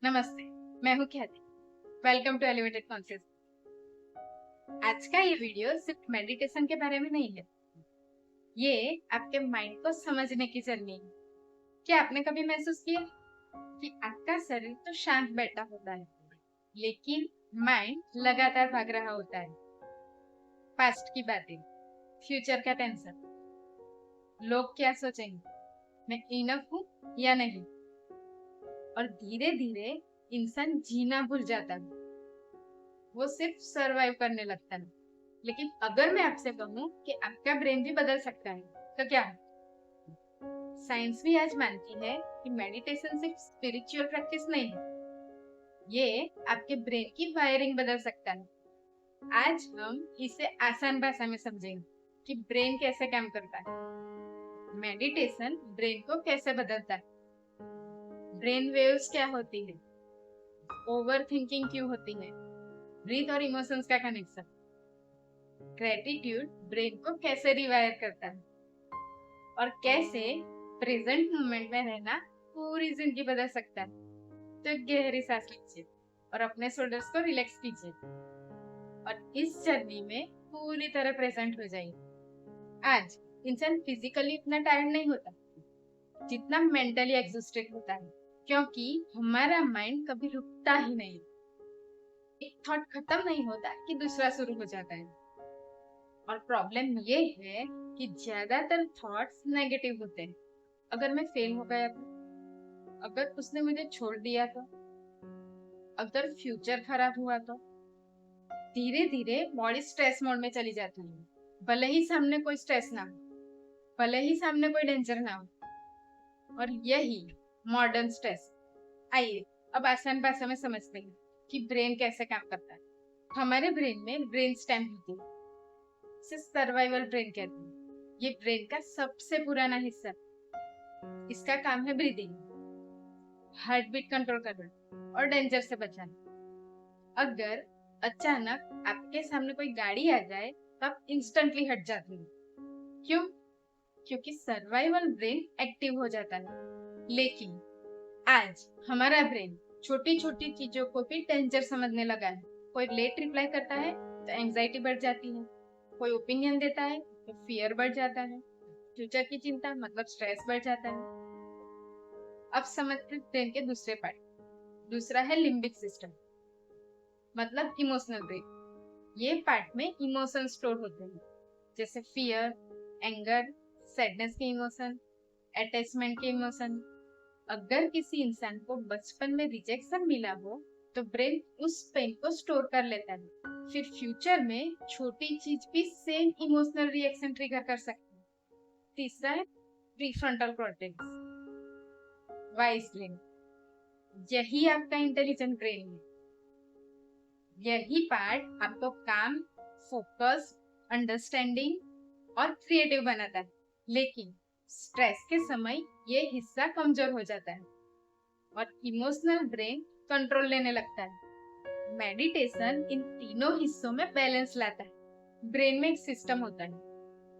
नमस्ते, मैं हूँ Khyati. Welcome to elevated conscious. आज का ये वीडियो सिर्फ मेडिटेशन के बारे में नहीं है, ये आपके माइंड को समझने की जर्नी है। क्या आपने कभी महसूस किया कि आपका शरीर तो शांत बैठा होता है, लेकिन माइंड लगातार भाग रहा होता है? पास्ट की बातें, फ्यूचर का टेंशन, लोग क्या सोचेंगे, मैं इनफ हूँ या नहीं, और धीरे धीरे इंसान जीना भूल जाता है। वो सिर्फ सरवाइव करने लगता है। लेकिन अगर मैं आपसे कहूं कि आपका ब्रेन भी बदल सकता है, तो क्या? साइंस भी आज मानती है कि मेडिटेशन सिर्फ स्पिरिचुअल प्रैक्टिस नहीं है, ये आपके ब्रेन की वायरिंग बदल सकता है। आज हम इसे आसान भाषा में समझेंगे कि ब्रेन कैसे काम करता है, मेडिटेशन ब्रेन को कैसे बदलता है, ब्रेन वेव्स क्या होती है, ओवर थिंकिंग क्यों होती है, ब्रीथ और इमोशंस का कनेक्शन, ग्रेटिट्यूड ब्रेन को कैसे रिवायर करता है, और कैसे प्रेजेंट मोमेंट में रहना पूरी जिंदगी बदल सकता है। तो एक गहरी सांस लीजिए और अपने शोल्डर्स को रिलैक्स कीजिए और इस जर्नी में पूरी तरह प्रेजेंट हो जाइए। आज इंसान फिजिकली इतना टायर्ड नहीं होता जितना मेंटली एग्जॉस्टेड होता है, क्योंकि हमारा माइंड कभी रुकता ही नहीं। एक थॉट खत्म नहीं होता कि दूसरा शुरू हो जाता है। और प्रॉब्लम ये है कि ज्यादातर थॉट्स नेगेटिव होते हैं। अगर मैं फेल हो गया तो, अगर उसने मुझे छोड़ दिया तो, अगर फ्यूचर खराब हुआ तो, धीरे धीरे बॉडी स्ट्रेस मोड में चली जाती है। भले ही सामने कोई स्ट्रेस ना हो, भले ही सामने कोई डेंजर ना हो, और यही मॉडर्न स्ट्रेस। आइए अब आसान भाषा में समझते हैं कि ब्रेन कैसे काम करता है। हमारे ब्रेन में ब्रेन स्टेम होती है, इसे सर्वाइवल ब्रेन कहते हैं। ये ब्रेन का सबसे पुराना हिस्सा है। इसका काम है ब्रीदिंग, हार्ट बीट कंट्रोल करना और डेंजर से बचाना। अगर अचानक आपके सामने कोई गाड़ी आ जाए तो आप इंस्टेंटली हट जाते हैं। क्यों? क्योंकि सर्वाइवल ब्रेन एक्टिव हो जाता है। लेकिन आज हमारा ब्रेन छोटी छोटी चीजों को भी डेंजर समझने लगा है। कोई लेट रिप्लाई करता है तो एंजाइटी बढ़ जाती है, कोई ओपिनियन देता है तो फियर बढ़ जाता है, फ्यूचर की चिंता मतलब स्ट्रेस बढ़ जाता है। अब समझते हैं ब्रेन के दूसरे पार्ट। दूसरा है लिम्बिक सिस्टम, मतलब इमोशनल ब्रेन। ये पार्ट में इमोशन स्टोर होते हैं, जैसे फियर, एंगर, सैडनेस के इमोशन, अटैचमेंट के इमोशन। अगर किसी इंसान को बचपन में रिजेक्शन मिला हो तो ब्रेन उस पेन को स्टोर कर लेता है। फिर फ्यूचर में छोटी चीज भी सेम इमोशनल रिएक्शन ट्रिगर कर सकती है। तीसरा है प्रीफ्रंटल कॉर्टेक्स, वाइस ब्रेन। यही आपका इंटेलिजेंट ब्रेन है। यही पार्ट आपको काम, फोकस, अंडरस्टैंडिंग और क्रिएटिव बनाता है। लेकिन स्ट्रेस के समय ये हिस्सा कमजोर हो जाता है और इमोशनल ब्रेन कंट्रोल लेने लगता है। मेडिटेशन इन तीनों हिस्सों में बैलेंस लाता है। ब्रेन में एक सिस्टम होता है,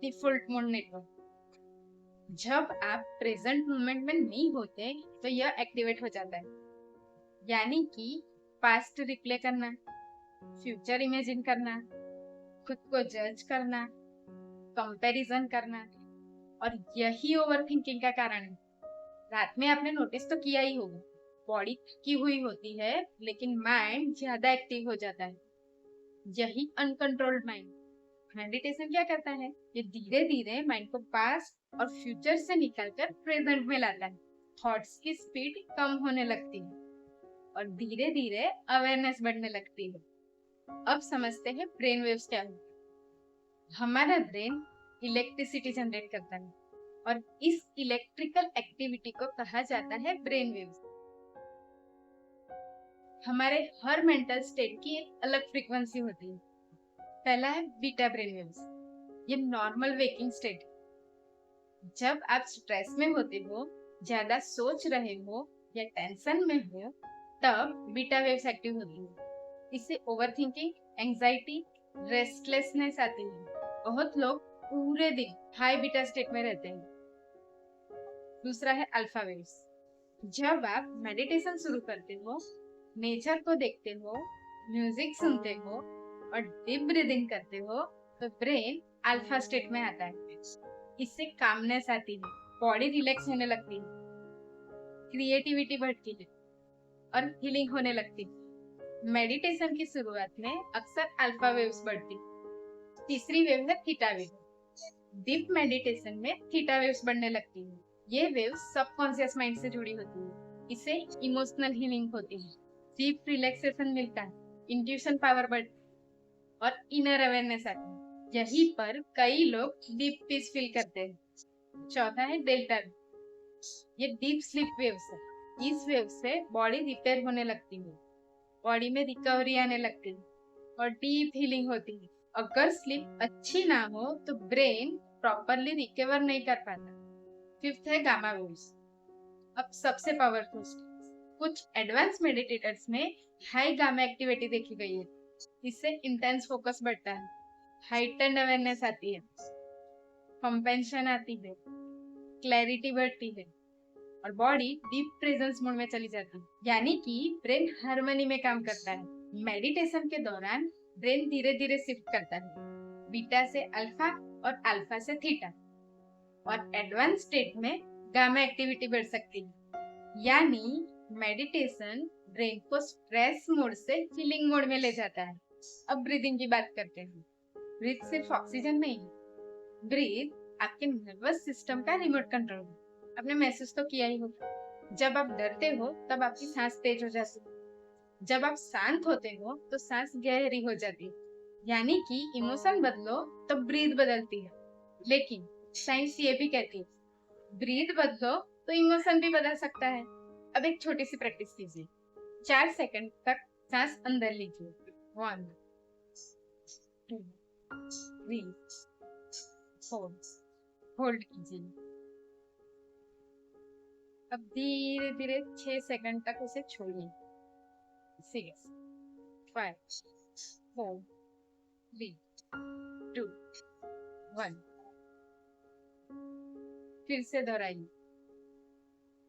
डिफॉल्ट मोड नेटवर्क। जब आप प्रेजेंट मोमेंट में नहीं होते तो यह एक्टिवेट हो जाता है। यानी कि पास्ट रिप्ले करना, फ्यूचर इमेजिन करना, खुद को जज करना, कंपैरिजन करना, और यही ओवरथिंकिंग का कारण है। रात में आपने नोटिस तो किया ही होगा, बॉडी थकी हुई होती है लेकिन माइंड ज्यादा एक्टिव हो जाता है। यही अनकंट्रोल्ड माइंड। मेडिटेशन क्या करता है? ये धीरे धीरे माइंड को पास्ट और फ्यूचर से निकालकर प्रेजेंट में लाता है। थॉट्स की स्पीड कम होने लगती है और धीरे धीरे अवेयरनेस बढ़ने लगती है। अब समझते हैं ब्रेन वेव्स क्या है। हमारा ब्रेन इलेक्ट्रिसिटी जनरेट करता है और इस इलेक्ट्रिकल एक्टिविटी को कहा जाता है ब्रेन वेव्स। हमारे हर मेंटल स्टेट की एक अलग फ्रीक्वेंसी होती है। पहला है बीटा ब्रेन वेव्स, ये नॉर्मल वेकिंग स्टेट। जब आप स्ट्रेस में होते हो, ज्यादा सोच रहे हो या टेंशन में हो, तब बीटा वेव्स एक्टिव होती है। इससे ओवरथिंकिंग, एंजाइटी, रेस्टलेसनेस आती है। बहुत लोग पूरे दिन हाई बीटा स्टेट में रहते हैं। दूसरा है अल्फा वेव्स, जब आप मेडिटेशन शुरू करते हो, नेचर को देखते हो, म्यूजिक सुनते हो और डीप ब्रीदिंग करते हो, तो ब्रेन अल्फा स्टेट में आता है। इससे कामनेस आती है, बॉडी रिलैक्स होने लगती है, क्रिएटिविटी बढ़ती है और हीलिंग होने लगती है। मेडिटेशन की शुरुआत में अक्सर अल्फा वेव्स बढ़ती है। तीसरी वेव है थीटा वेव। डीप मेडिटेशन में थीटा वेव्स बढ़ने लगती है। ये वेव्स सबकॉन्शियस माइंड से जुड़ी होती है। इससे इमोशनल हीलिंग होती है, डीप रिलैक्सेशन मिलता है, इंट्यूशन पावर बढ़ती है और इनर अवेयरनेस आती है। यहीं पर कई लोग डीप पीस फील करते हैं। चौथा है डेल्टा। ये डीप स्लीप वेव्स है। इस वेव से बॉडी रिपेयर होने लगती है, बॉडी में रिकवरी आने लगती है और डीप हीलिंग होती है। अगर स्लीप अच्छी ना हो तो ब्रेन प्रॉपरली रिकवर नहीं कर पाता। फिफ्थ है गामा वेव्स। अब सबसे पावरफुल, कुछ एडवांस मेडिटेटर्स में हाई गामा एक्टिविटी देखी गई है। इससे इंटेंस फोकस बढ़ता है, हाइटेंड अवेयरनेस आती है, कंपेंशन आती है, क्लैरिटी बढ़ती है और बॉडी डीप प्रेजेंस मोड में चली जाती है। यानी कि ब्रेन हार्मनी में काम करता है। मेडिटेशन के दौरान ब्रेन धीरे धीरे शिफ्ट करता है, बीटा से अल्फा और अल्फा से थीटा, और एडवांस स्टेट में गामा एक्टिविटी बढ़ सकती है। यानी मेडिटेशन ब्रेन को स्ट्रेस मोड से हीलिंग मोड में ले जाता है। अब ब्रीदिंग की बात करते हैं। ब्रीथ सिर्फ ऑक्सीजन नहीं है, ब्रीथ आपके नर्वस सिस्टम का रिमोट कंट्रोल है। आपने महसूस तो किया ही होगा, जब आप डरते हो तब आपकी सांस तेज हो जाती है, जब आप शांत होते हो तो सांस गहरी हो जाती है। यानी कि इमोशन बदलो तो ब्रीथ बदलती है। लेकिन साइंस ये भी कहती है, ब्रीथ बदलो तो इमोशन भी बदल सकता है। अब एक छोटी सी प्रैक्टिस कीजिए। 4 सेकंड तक सांस अंदर लीजिए। 1 2 3 4, होल्ड कीजिए। अब धीरे धीरे 6 सेकंड तक उसे छोड़िए। 6 5 4 3 2 1। फिर से दोहराइए,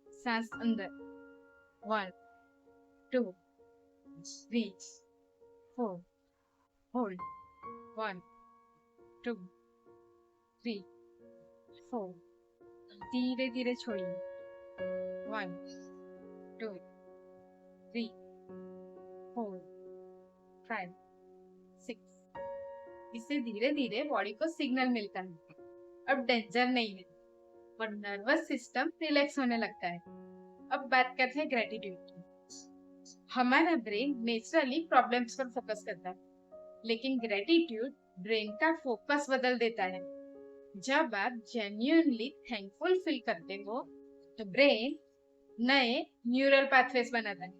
सांस अंदर। 1 2 3 4, होल्ड। 1 2 3 4, धीरे धीरे छोड़िए। 1 2 3 4 5 6। इससे धीरे धीरे बॉडी को सिग्नल मिलता है अब डेंजर नहीं है और नर्वस सिस्टम रिलैक्स होने लगता है। अब बात करते हैं ग्रेटिट्यूड की। हमारा ब्रेन नेचुरली प्रॉब्लम्स पर फोकस करता है, लेकिन ग्रेटिट्यूड ब्रेन का फोकस बदल देता है। जब आप जेन्युइनली थैंकफुल फील करते हो तो ब्रेन नए न्यूरल पाथवेज बनाता है।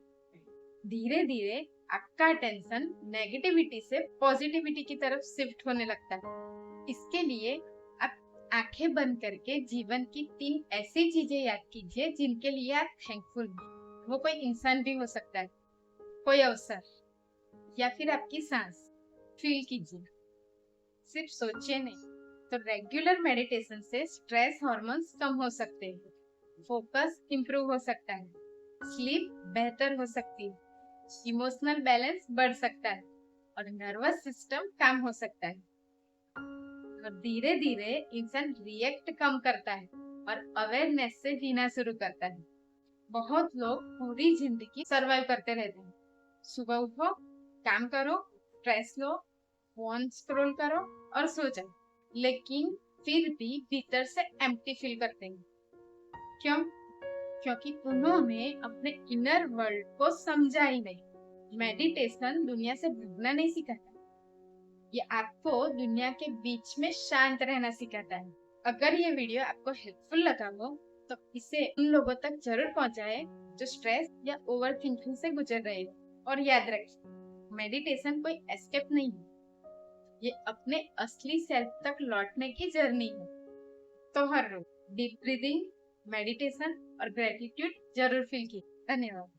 धीरे धीरे आपका अटेंशन नेगेटिविटी से पॉजिटिविटी की तरफ शिफ्ट होने लगता है। इसके लिए आप आंखें बंद करके जीवन की 3 ऐसी चीजें याद कीजिए जिनके लिए आप थैंकफुल हो। वो कोई इंसान भी हो सकता है, कोई अवसर या फिर आपकी सांस। फील कीजिए, सिर्फ सोचिए नहीं। तो रेगुलर मेडिटेशन से स्ट्रेस हार्मोन्स कम हो सकते हैं, फोकस इंप्रूव हो सकता है, स्लीप बेहतर हो सकती है, इमोशनल बैलेंस बढ़ सकता है और नर्वस सिस्टम काम हो सकता है। और धीरे धीरे इंसान रिएक्ट कम करता है और अवेयरनेस से जीना शुरू करता है। बहुत लोग पूरी जिंदगी सरवाइव करते रहते हैं। सुबह उठो, काम करो, स्ट्रेस लो, फोन स्क्रॉल करो और सो जाओ, लेकिन फिर भी भीतर से एम्प्टी फील करते हैं। क्यों? क्योंकि उन्होंने अपने इनर वर्ल्ड को समझा ही नहीं। मेडिटेशन दुनिया से भागना नहीं सिखाता, ये आपको दुनिया के बीच में शांत रहना सिखाता है। अगर ये वीडियो आपको हेल्पफुल लगा हो तो इसे उन लोगों तक जरूर पहुंचाएं जो स्ट्रेस या ओवर थिंकिंग से गुजर रहे हैं। और याद रखिए, मेडिटेशन कोई एस्केप नहीं है, ये अपने असली सेल्फ तक लौटने की जर्नी है। तो हर रोज डीप ब्रीदिंग, मेडिटेशन और ग्रेटिट्यूड जरूर फील कीजिए। धन्यवाद।